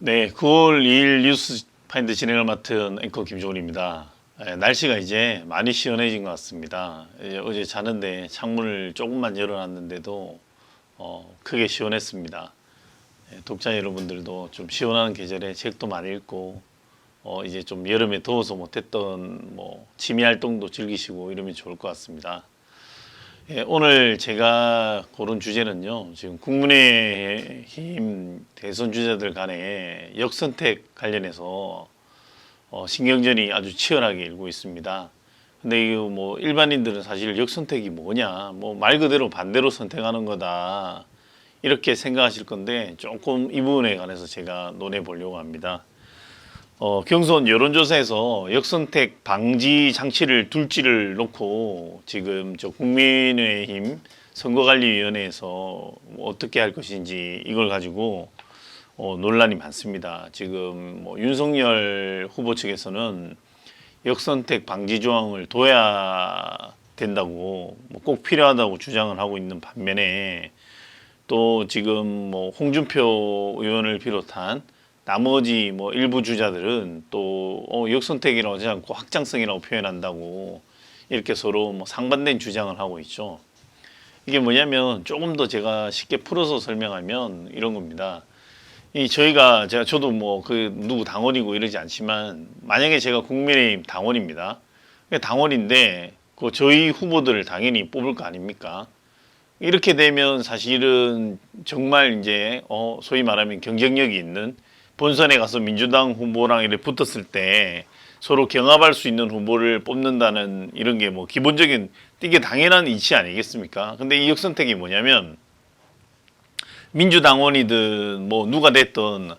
네, 9월 2일 뉴스 파인드 진행을 맡은 앵커 김종훈입니다. 날씨가 이제 많이 시원해진 것 같습니다. 어제 자는데 창문을 조금만 열어놨는데도 크게 시원했습니다. 독자 여러분들도 좀 시원한 계절에 책도 많이 읽고 이제 좀 여름에 더워서 못했던 취미 활동도 즐기시고 이러면 좋을 것 같습니다. 오늘 제가 고른 주제는요, 지금 국민의힘 대선 주자들 간의 역선택 관련해서 신경전이 아주 치열하게 일고 있습니다. 근데 이거 일반인들은 사실 역선택이 뭐냐, 말 그대로 반대로 선택하는 거다, 이렇게 생각하실 건데 조금 이 부분에 관해서 제가 논해 보려고 합니다. 경선 여론조사에서 역선택 방지 장치를 둘지를 놓고 지금 저 국민의힘 선거관리위원회에서 어떻게 할 것인지 이걸 가지고 논란이 많습니다. 지금 윤석열 후보 측에서는 역선택 방지 조항을 둬야 된다고 꼭 필요하다고 주장을 하고 있는 반면에 또 지금 홍준표 의원을 비롯한 나머지 일부 주자들은 또 역선택이라고 하지 않고 확장성이라고 표현한다고 이렇게 서로 상반된 주장을 하고 있죠. 이게 뭐냐면 조금 더 제가 쉽게 풀어서 설명하면 이런 겁니다. 저도 누구 당원이고 이러지 않지만 만약에 제가 국민의힘 당원입니다. 당원인데 저희 후보들을 당연히 뽑을 거 아닙니까? 이렇게 되면 사실은 정말 이제 소위 말하면 경쟁력이 있는 본선에 가서 민주당 후보랑 이렇게 붙었을 때 서로 경합할 수 있는 후보를 뽑는다는 이런 게 기본적인 이게 당연한 이치 아니겠습니까? 근데 이 역선택이 뭐냐면 민주당원이든 누가 됐든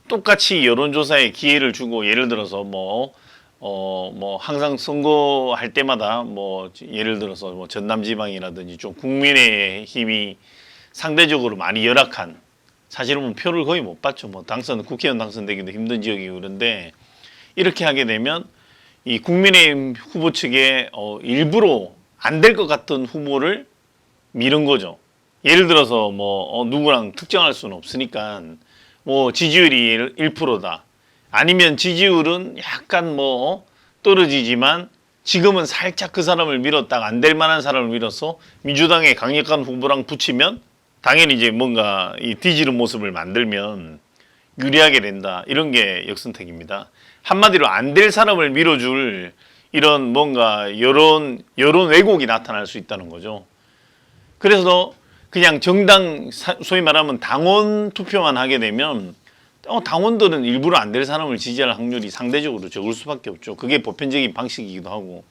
똑같이 여론조사에 기회를 주고 예를 들어서 항상 선거할 때마다 예를 들어서 전남지방이라든지 좀 국민의힘이 상대적으로 많이 열악한 사실은 표를 거의 못 받죠. 국회의원 당선되기도 힘든 지역이고 그런데 이렇게 하게 되면 이 국민의힘 후보 측에 일부러 안 될 것 같은 후보를 미는 거죠. 예를 들어서 누구랑 특정할 수는 없으니까 지지율이 1%다. 아니면 지지율은 약간 떨어지지만 지금은 살짝 그 사람을 밀었다가 안 될 만한 사람을 밀어서 민주당의 강력한 후보랑 붙이면 당연히 이제 뭔가 이 뒤지는 모습을 만들면 유리하게 된다. 이런 게 역선택입니다. 한마디로 안 될 사람을 밀어줄 이런 뭔가 여론 왜곡이 나타날 수 있다는 거죠. 그래서 그냥 정당 소위 말하면 당원 투표만 하게 되면 당원들은 일부러 안 될 사람을 지지할 확률이 상대적으로 적을 수밖에 없죠. 그게 보편적인 방식이기도 하고.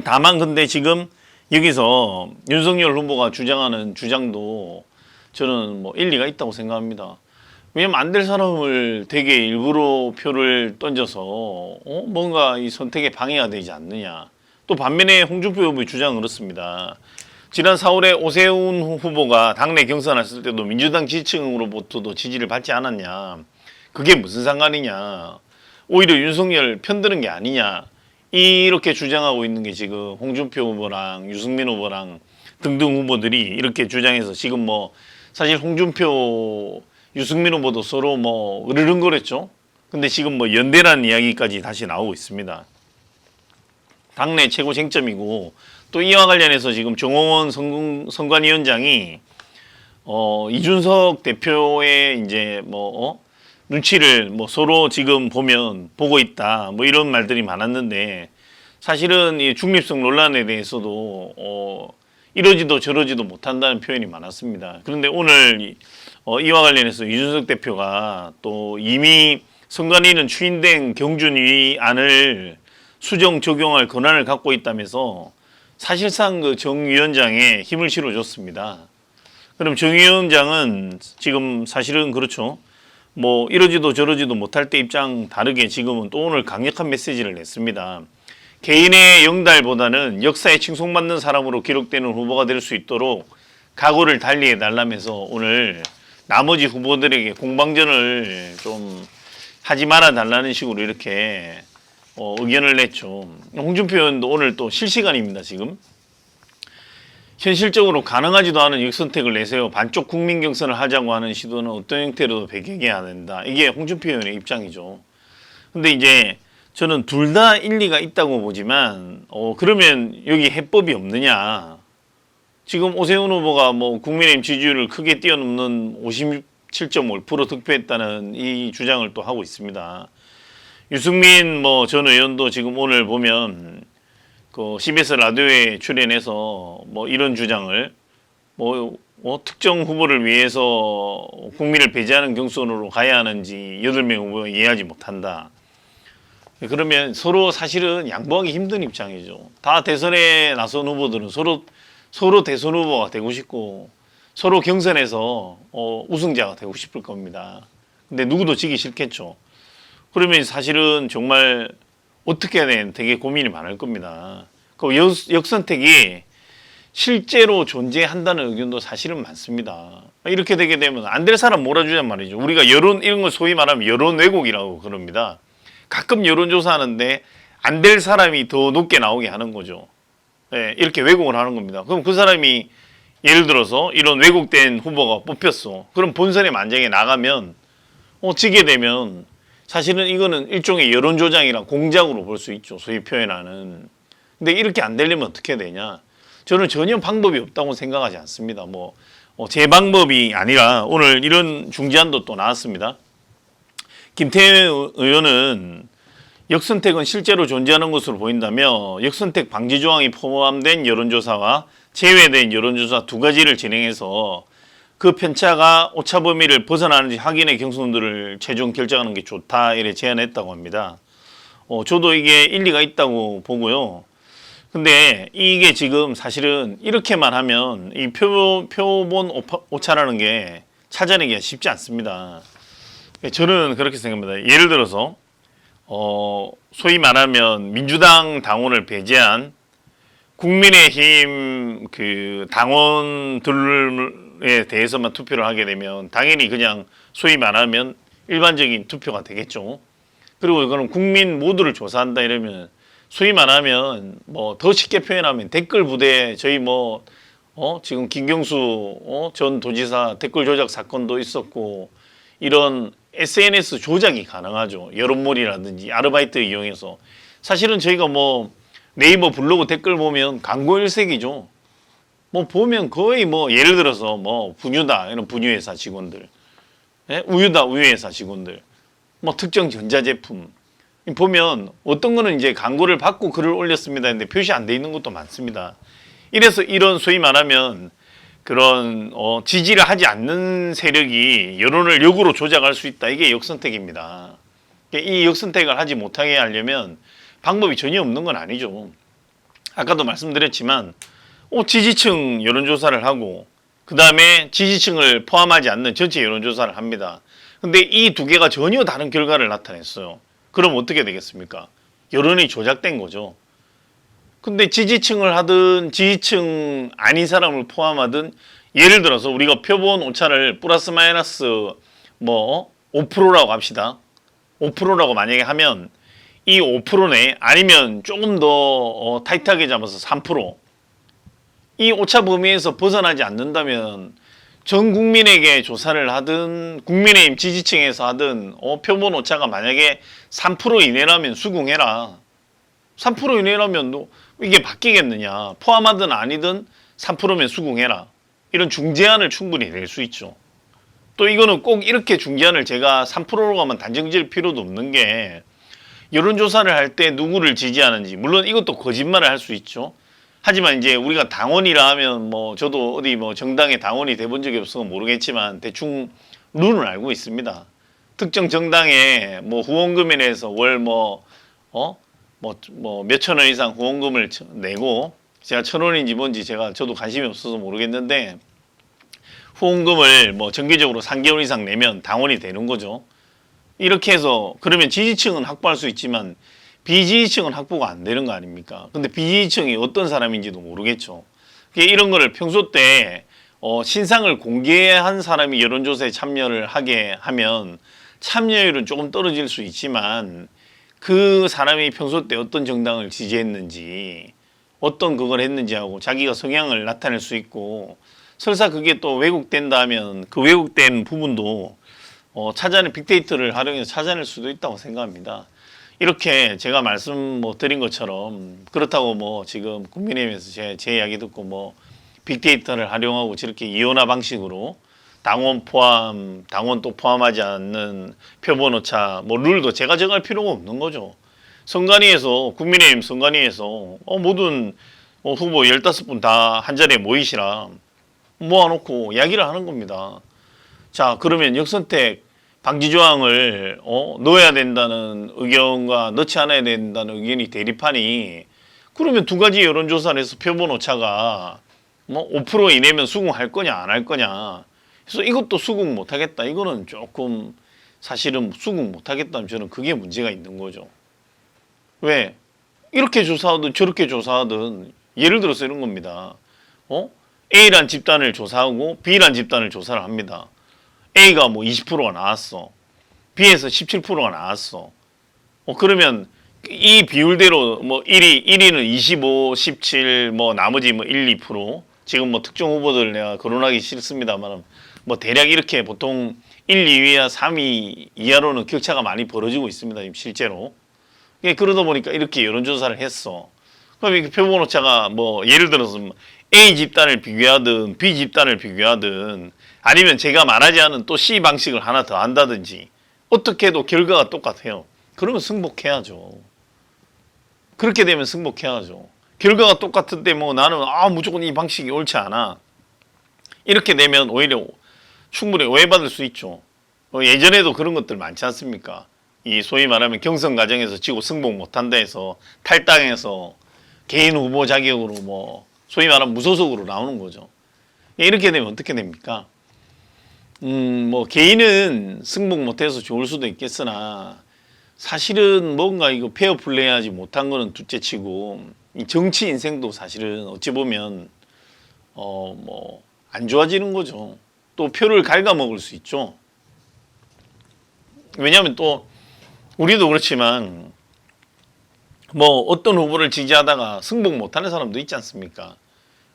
다만 근데 지금 여기서 윤석열 후보가 주장하는 주장도 저는 일리가 있다고 생각합니다. 왜냐면 안 될 사람을 되게 일부러 표를 던져서 뭔가 이 선택에 방해가 되지 않느냐. 또 반면에 홍준표 후보의 주장은 그렇습니다. 지난 4월에 오세훈 후보가 당내 경선했을 때도 민주당 지지층으로부터도 지지를 받지 않았냐. 그게 무슨 상관이냐. 오히려 윤석열 편드는 게 아니냐. 이렇게 주장하고 있는 게 지금 홍준표 후보랑 유승민 후보랑 등등 후보들이 이렇게 주장해서 지금 사실 홍준표, 유승민 후보도 서로 으르렁거렸죠. 근데 지금 연대라는 이야기까지 다시 나오고 있습니다. 당내 최고 쟁점이고 또 이와 관련해서 지금 정홍원 선관위원장이 이준석 대표의 이제 눈치를 서로 지금 보면 보고 있다 이런 말들이 많았는데 사실은 이 중립성 논란에 대해서도 이러지도 저러지도 못한다는 표현이 많았습니다. 그런데 오늘 이와 관련해서 이준석 대표가 또 이미 선관위는 추인된 경준위 안을 수정 적용할 권한을 갖고 있다면서 사실상 그 정 위원장에 힘을 실어줬습니다. 그럼 정 위원장은 지금 사실은 그렇죠. 이러지도 저러지도 못할 때 입장 다르게 지금은 또 오늘 강력한 메시지를 냈습니다. 개인의 영달보다는 역사에 칭송받는 사람으로 기록되는 후보가 될 수 있도록 각오를 달리해 달라면서 오늘 나머지 후보들에게 공방전을 좀 하지 말아 달라는 식으로 이렇게 의견을 냈죠. 홍준표 의원도 오늘 또 실시간입니다. 지금 현실적으로 가능하지도 않은 역선택을 내세워 반쪽 국민 경선을 하자고 하는 시도는 어떤 형태로도 배경해야 된다. 이게 홍준표 의원의 입장이죠. 근데 이제 저는 둘 다 일리가 있다고 보지만 그러면 여기 해법이 없느냐. 지금 오세훈 후보가 뭐 국민의힘 지지율을 크게 뛰어넘는 57.5% 득표했다는 이 주장을 또 하고 있습니다. 유승민 뭐 전 의원도 지금 오늘 보면 그 CBS 라디오에 출연해서 뭐 이런 주장을 특정 후보를 위해서 국민을 배제하는 경선으로 가야 하는지 8명 후보가 이해하지 못한다. 그러면 서로 사실은 양보하기 힘든 입장이죠. 다 대선에 나선 후보들은 서로 대선 후보가 되고 싶고 서로 경선에서 우승자가 되고 싶을 겁니다. 근데 누구도 지기 싫겠죠. 그러면 사실은 정말 어떻게 해야 되는 되게 고민이 많을 겁니다. 그 역선택이 실제로 존재한다는 의견도 사실은 많습니다. 이렇게 되게 되면 안 될 사람 몰아주란 말이죠. 우리가 여론 이런 걸 소위 말하면 여론 왜곡이라고 그럽니다. 가끔 여론조사하는데 안 될 사람이 더 높게 나오게 하는 거죠. 네, 이렇게 왜곡을 하는 겁니다. 그럼 그 사람이 예를 들어서 이런 왜곡된 후보가 뽑혔어. 그럼 본선에 만약에 나가면 지게 되면 사실은 이거는 일종의 여론조장이랑 공작으로 볼 수 있죠. 소위 표현하는. 근데 이렇게 안 되려면 어떻게 되냐. 저는 전혀 방법이 없다고 생각하지 않습니다. 제 방법이 아니라 오늘 이런 중재안도 또 나왔습니다. 김태회 의원은 역선택은 실제로 존재하는 것으로 보인다며 역선택 방지 조항이 포함된 여론조사와 제외된 여론조사 두 가지를 진행해서 그 편차가 오차 범위를 벗어나는지 확인의 경선들을 최종 결정하는 게 좋다 이래 제안했다고 합니다. 저도 이게 일리가 있다고 보고요. 근데 이게 지금 사실은 이렇게만 하면 이 표본 오차라는 게 찾아내기가 쉽지 않습니다. 저는 그렇게 생각합니다. 예를 들어서 소위 말하면 민주당 당원을 배제한 국민의힘 그 당원들에 대해서만 투표를 하게 되면 당연히 그냥 소위 말하면 일반적인 투표가 되겠죠. 그리고 이거는 국민 모두를 조사한다 이러면 소위 말하면 더 쉽게 표현하면 댓글 부대 저희 지금 김경수 전 도지사 댓글 조작 사건도 있었고 이런 SNS 조작이 가능하죠. 여론몰이라든지 아르바이트 이용해서 사실은 저희가 네이버 블로그 댓글 보면 광고 일색이죠. 보면 거의 예를 들어서 분유다 이런 분유회사 직원들, 우유다 우유회사 직원들, 특정 전자제품 보면 어떤 거는 이제 광고를 받고 글을 올렸습니다 했는데 표시 안 돼 있는 것도 많습니다. 이래서 이런 소위 말하면 그런 지지를 하지 않는 세력이 여론을 역으로 조작할 수 있다. 이게 역선택입니다. 이 역선택을 하지 못하게 하려면 방법이 전혀 없는 건 아니죠. 아까도 말씀드렸지만 지지층 여론조사를 하고 그 다음에 지지층을 포함하지 않는 전체 여론조사를 합니다. 근데 이 두 개가 전혀 다른 결과를 나타냈어요. 그럼 어떻게 되겠습니까? 여론이 조작된 거죠. 근데 지지층을 하든 지지층 아닌 사람을 포함하든 예를 들어서 우리가 표본 오차를 플러스 마이너스 5%라고 합시다. 5%라고 만약에 하면 이 5%네 아니면 조금 더 타이트하게 잡아서 3%. 이 오차 범위에서 벗어나지 않는다면 전 국민에게 조사를 하든 국민의힘 지지층에서 하든 표본 오차가 만약에 3% 이내라면 수긍해라. 3% 이내라면 이게 바뀌겠느냐. 포함하든 아니든 3%면 수긍해라. 이런 중재안을 충분히 낼 수 있죠. 또 이거는 꼭 이렇게 중재안을 제가 3%로 가면 단정 지을 필요도 없는 게 여론조사를 할 때 누구를 지지하는지 물론 이것도 거짓말을 할 수 있죠. 하지만 이제 우리가 당원이라 하면 저도 어디 정당에 당원이 돼본 적이 없어서 모르겠지만 대충 룰은 알고 있습니다. 특정 정당에 후원금에 대해서 월 몇천 원 이상 후원금을 내고 제가 1,000원인지 뭔지 저도 관심이 없어서 모르겠는데 후원금을 정기적으로 3개월 이상 내면 당원이 되는 거죠. 이렇게 해서 그러면 지지층은 확보할 수 있지만 비지지층은 확보가 안 되는 거 아닙니까? 근데 비지지층이 어떤 사람인지도 모르겠죠. 이런 거를 평소 때 신상을 공개한 사람이 여론조사에 참여를 하게 하면 참여율은 조금 떨어질 수 있지만 그 사람이 평소 때 어떤 정당을 지지했는지 어떤 그걸 했는지 하고 자기가 성향을 나타낼 수 있고 설사 그게 또 왜곡된다 하면 그 왜곡된 부분도 찾아내 빅데이터를 활용해서 찾아낼 수도 있다고 생각합니다. 이렇게 제가 말씀 뭐 드린 것처럼 그렇다고 뭐 지금 국민의힘에서 제 이야기 듣고 뭐 빅데이터를 활용하고 저렇게 이원화 방식으로 당원 포함, 당원 또 포함하지 않는 표본오차 뭐 룰도 제가 정할 필요가 없는 거죠. 선관위에서 국민의힘 선관위에서 모든 후보 15분 다 한 자리에 모이시라 모아놓고 이야기를 하는 겁니다. 자, 그러면 역선택 방지 조항을 넣어야 된다는 의견과 넣지 않아야 된다는 의견이 대립하니 그러면 두 가지 여론조사를 해서 표본 오차가 뭐 5% 이내면 수긍할 거냐 안 할 거냐. 그래서 이것도 수긍 못 하겠다. 이거는 조금 사실은 수긍 못 하겠다면 저는 그게 문제가 있는 거죠. 왜? 이렇게 조사하든 저렇게 조사하든 예를 들어서 이런 겁니다. A란 집단을 조사하고 B란 집단을 조사를 합니다. A가 뭐 20%가 나왔어. B에서 17%가 나왔어. 그러면 이 비율대로 뭐 1위는 25, 17, 뭐 나머지 뭐 1, 2%. 지금 뭐 특정 후보들 내가 거론하기 싫습니다만 뭐 대략 이렇게 보통 1, 2위와 3위 이하로는 격차가 많이 벌어지고 있습니다. 지금 실제로. 그러다 보니까 이렇게 여론조사를 했어. 그럼 이 표본 오차가 뭐 예를 들어서 A 집단을 비교하든 B 집단을 비교하든 아니면 제가 말하지 않은 또 C 방식을 하나 더 한다든지 어떻게 해도 결과가 똑같아요. 그러면 승복해야죠. 그렇게 되면 승복해야죠. 결과가 똑같은데 뭐 나는 무조건 이 방식이 옳지 않아. 이렇게 되면 오히려 충분히 오해받을 수 있죠. 예전에도 그런 것들 많지 않습니까? 이 소위 말하면 경선 과정에서 지고 승복 못한다 해서 탈당해서 개인 후보 자격으로 뭐 소위 말하면 무소속으로 나오는 거죠. 이렇게 되면 어떻게 됩니까? 뭐 개인은 승복 못해서 좋을 수도 있겠으나 사실은 뭔가 이거 페어 플레이하지 못한 거는 둘째치고 이 정치 인생도 사실은 어찌 보면 뭐 안 좋아지는 거죠. 또 표를 갉아먹을 수 있죠. 왜냐하면 또 우리도 그렇지만 뭐 어떤 후보를 지지하다가 승복 못하는 사람도 있지 않습니까?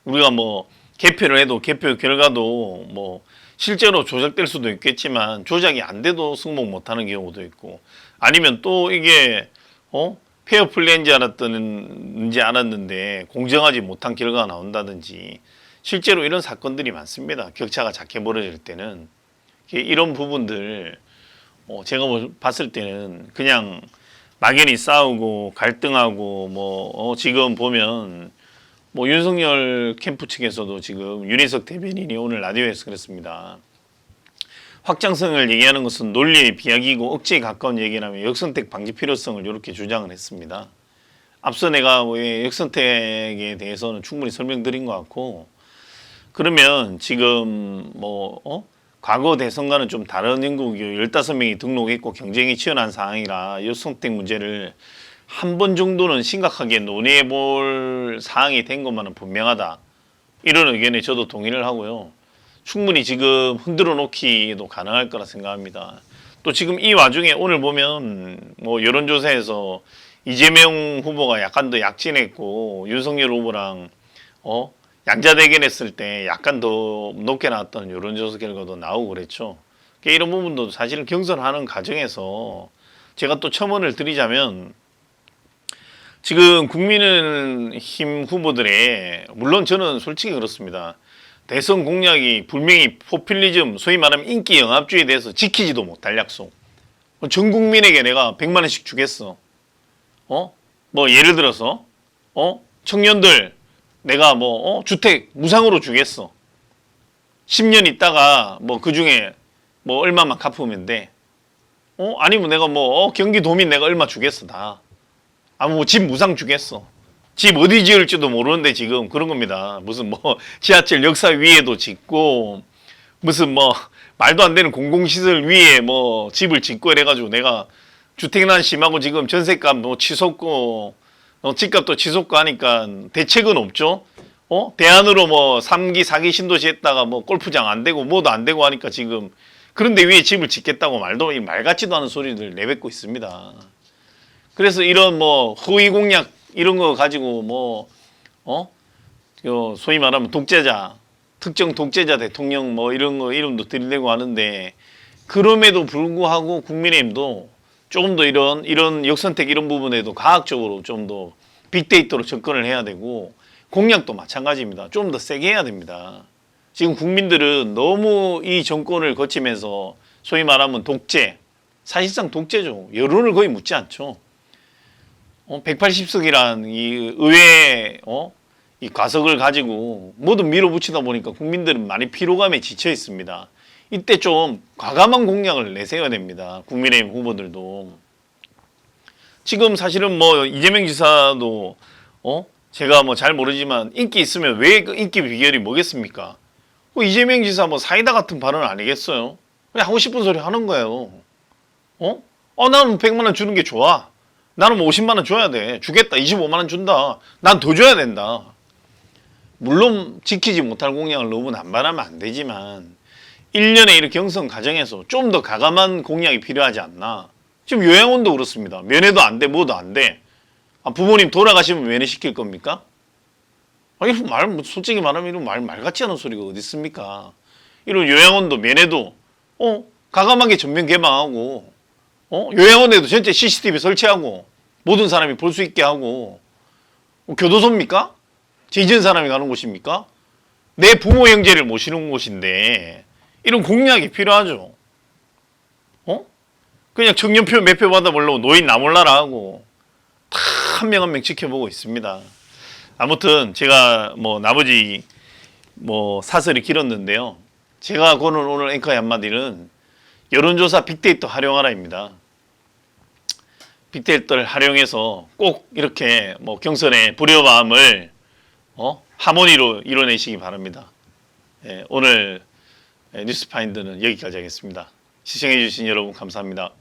우리가 뭐 개표를 해도 개표 결과도 뭐 실제로 조작될 수도 있겠지만 조작이 안 돼도 승복 못하는 경우도 있고 아니면 또 이게 페어 플레이인지 알았는데 공정하지 못한 결과가 나온다든지 실제로 이런 사건들이 많습니다. 격차가 작게 벌어질 때는 이런 부분들 제가 봤을 때는 그냥 막연히 싸우고 갈등하고 뭐 지금 보면 뭐 윤석열 캠프 측에서도 지금 윤희석 대변인이 오늘 라디오에서 그랬습니다. 확장성을 얘기하는 것은 논리의 비약이고 억지에 가까운 얘기라면 역선택 방지 필요성을 이렇게 주장을 했습니다. 앞서 내가 왜 역선택에 대해서는 충분히 설명드린 것 같고 그러면 지금 뭐 과거 대선과는 좀 다른 인구 15명이 등록했고 경쟁이 치열한 상황이라 역선택 문제를 한 번 정도는 심각하게 논의해 볼 사항이 된 것만은 분명하다. 이런 의견에 저도 동의를 하고요. 충분히 지금 흔들어 놓기도 가능할 거라 생각합니다. 또 지금 이 와중에 오늘 보면 뭐 여론조사에서 이재명 후보가 약간 더 약진했고 윤석열 후보랑 양자 대결했을 때 약간 더 높게 나왔던 여론조사 결과도 나오고 그랬죠. 이런 부분도 사실은 경선하는 과정에서 제가 또 첨언을 드리자면 지금 국민의힘 후보들의 물론 저는 솔직히 그렇습니다. 대선 공약이 분명히 포퓰리즘 소위 말하면 인기 영합주의에 대해서 지키지도 못할 약속. 전 국민에게 내가 100만 원씩 주겠어. 뭐 예를 들어서 청년들 내가 뭐 주택 무상으로 주겠어. 10년 있다가 뭐 그중에 뭐 얼마만 갚으면 돼. 아니면 내가 뭐 경기도민 내가 얼마 주겠어 다. 뭐 집 무상 주겠어. 집 어디 지을지도 모르는데 지금 그런 겁니다. 무슨 뭐 지하철 역사 위에도 짓고 무슨 뭐 말도 안 되는 공공시설 위에 뭐 집을 짓고 이래가지고 내가 주택난 심하고 지금 전세값 뭐 치솟고 집값도 치솟고 하니까 대책은 없죠. 대안으로 뭐 3기 4기 신도시 했다가 뭐 골프장 안 되고 뭐도 안 되고 하니까 지금 그런데 위에 집을 짓겠다고 말 같지도 않은 소리를 내뱉고 있습니다. 그래서 이런 뭐 허위 공약 이런 거 가지고 뭐 소위 말하면 독재자, 특정 독재자 대통령 뭐 이런 거 이름도 들이대고 하는데 그럼에도 불구하고 국민의힘도 조금 더 이런 역선택 이런 부분에도 과학적으로 좀 더 빅데이터로 접근을 해야 되고 공약도 마찬가지입니다. 좀 더 세게 해야 됩니다. 지금 국민들은 너무 이 정권을 거치면서 소위 말하면 독재, 사실상 독재죠. 여론을 거의 묻지 않죠. 180석이란 이 의회 이 과석을 가지고 모두 밀어붙이다 보니까 국민들은 많이 피로감에 지쳐 있습니다. 이때 좀 과감한 공약을 내세워야 됩니다. 국민의힘 후보들도. 지금 사실은 뭐 이재명 지사도 제가 뭐 잘 모르지만 인기 있으면 왜 그 인기 비결이 뭐겠습니까? 이재명 지사 뭐 사이다 같은 발언 아니겠어요? 그냥 하고 싶은 소리 하는 거예요. 나는 100만 원 주는 게 좋아. 나는 뭐 50만 원 줘야 돼. 주겠다. 25만 원 준다. 난 더 줘야 된다. 물론 지키지 못할 공약을 너무 남발하면 안 되지만 1년에 이렇게 경선 과정에서 좀 더 과감한 공약이 필요하지 않나. 지금 요양원도 그렇습니다. 면회도 안 돼. 뭐도 안 돼. 부모님 돌아가시면 면회시킬 겁니까? 이런 솔직히 말하면 이런 말 같지 않은 소리가 어디 있습니까? 이런 요양원도 면회도 과감하게 전면 개방하고 요양원에도 전체 CCTV 설치하고 모든 사람이 볼 수 있게 하고 교도소입니까? 죄 지은 사람이 가는 곳입니까? 내 부모 형제를 모시는 곳인데 이런 공약이 필요하죠. 그냥 청년표 몇 표 받아보려고 노인 나몰라라 하고 다 한 명 한 명 지켜보고 있습니다. 아무튼 제가 뭐 나머지 뭐 사설이 길었는데요. 제가 거는 오늘 앵커의 한마디는 여론조사 빅데이터 활용하라입니다. 빅데이터를 활용해서 꼭 이렇게 뭐 경선의 불협화음을 하모니로 이뤄내시기 바랍니다. 오늘 뉴스파인드는 여기까지 하겠습니다. 시청해주신 여러분 감사합니다.